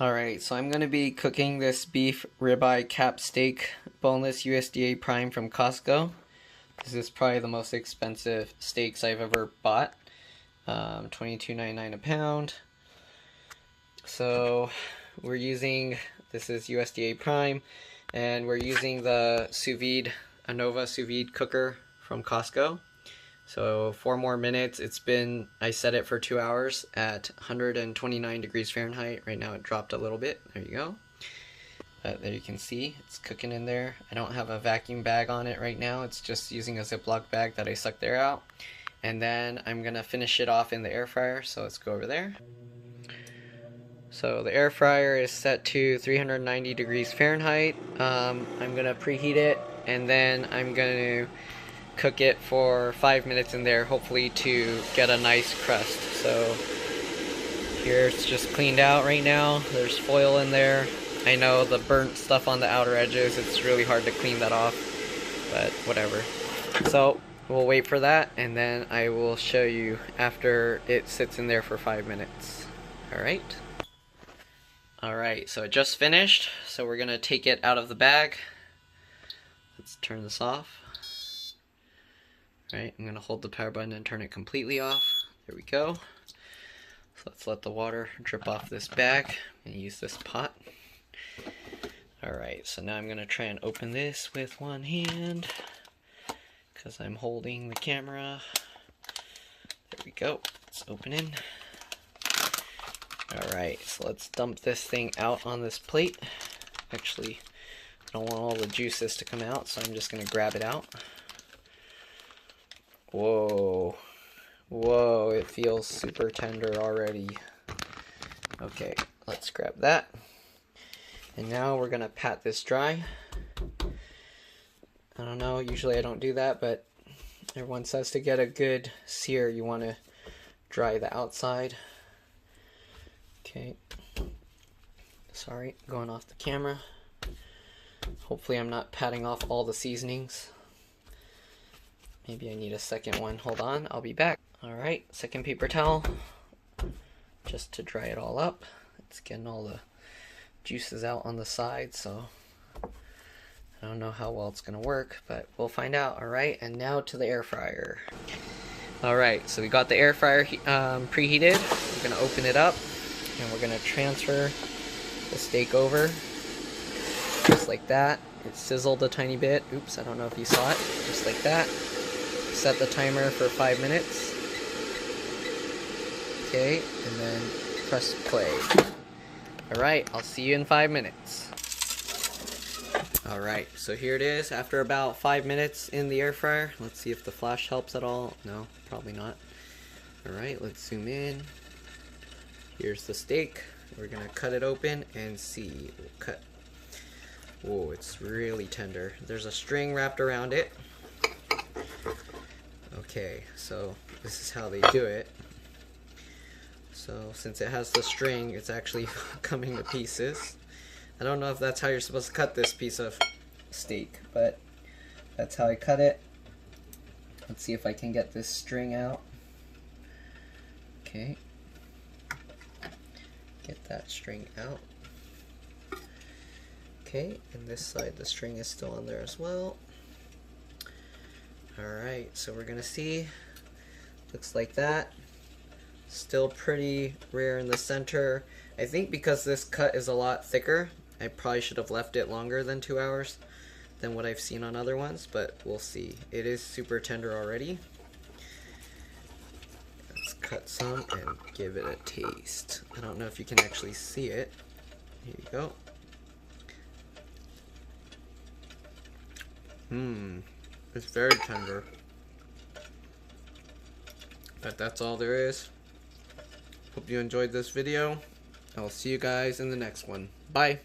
Alright, so I'm going to be cooking this beef ribeye cap steak boneless USDA prime from Costco. This is probably the most expensive steaks I've ever bought. $22.99 a pound. So we're using, this is USDA prime, and we're using the Sous Vide, Anova Sous Vide cooker from Costco. So 4 more minutes. I set it for 2 hours at 129 degrees Fahrenheit. Right now it dropped a little bit. There you go. But there you can see it's cooking in there. I don't have a vacuum bag on it right now. It's just using a Ziploc bag that I sucked air out. And then I'm gonna finish it off in the air fryer. So let's go over there. So the air fryer is set to 390 degrees Fahrenheit. I'm gonna preheat it, and then I'm gonna cook it for 5 minutes in there, hopefully to get a nice crust. So here it's just cleaned out right now. There's foil in there. I know the burnt stuff on the outer edges, it's really hard to clean that off, but whatever. So we'll wait for that, and then I will show you after it sits in there for 5 minutes. Alright. Alright, so it just finished, so we're gonna take it out of the bag. Let's turn this off. Right, I'm going to hold the power button and turn it completely off. There we go. So let's let the water drip off this bag and use this pot. Alright, so now I'm going to try and open this with one hand because I'm holding the camera. There we go. It's opening. Alright, so let's dump this thing out on this plate. Actually, I don't want all the juices to come out, so I'm just going to grab it out. Whoa, whoa, it feels super tender already. Okay, let's grab that. And now we're gonna pat this dry. I don't know, usually I don't do that, but everyone says to get a good sear, you want to dry the outside. Okay, sorry, going off the camera. Hopefully I'm not patting off all the seasonings. Maybe I need a second one. Hold on, I'll be back. Alright, second paper towel. Just to dry it all up. It's getting all the juices out on the side, so I don't know how well it's going to work, but we'll find out. Alright, and now to the air fryer. Alright, so we got the air fryer preheated. We're going to open it up, and we're going to transfer the steak over. Just like that. It sizzled a tiny bit. Oops, I don't know if you saw it. Just like that. Set the timer for 5 minutes. Okay, and then press play. Alright, I'll see you in 5 minutes. Alright, so here it is after about 5 minutes in the air fryer. Let's see if the flash helps at all. No, probably not. Alright, let's zoom in. Here's the steak. We're gonna cut it open and see. We'll cut. Whoa, it's really tender. There's a string wrapped around it. Okay, so this is how they do it. So since it has the string, it's actually coming to pieces. I don't know if that's how you're supposed to cut this piece of steak, but that's how I cut it. Let's see if I can get this string out. Okay. Get that string out. Okay, and this side the string is still on there as well. Alright, so we're gonna see. Looks like that. Still pretty rare in the center. I think because this cut is a lot thicker, I probably should have left it longer than 2 hours than what I've seen on other ones, but we'll see. It is super tender already. Let's cut some and give it a taste. I don't know if you can actually see it. Here you go. It's very tender. But that's all there is. Hope you enjoyed this video. I'll see you guys in the next one. Bye!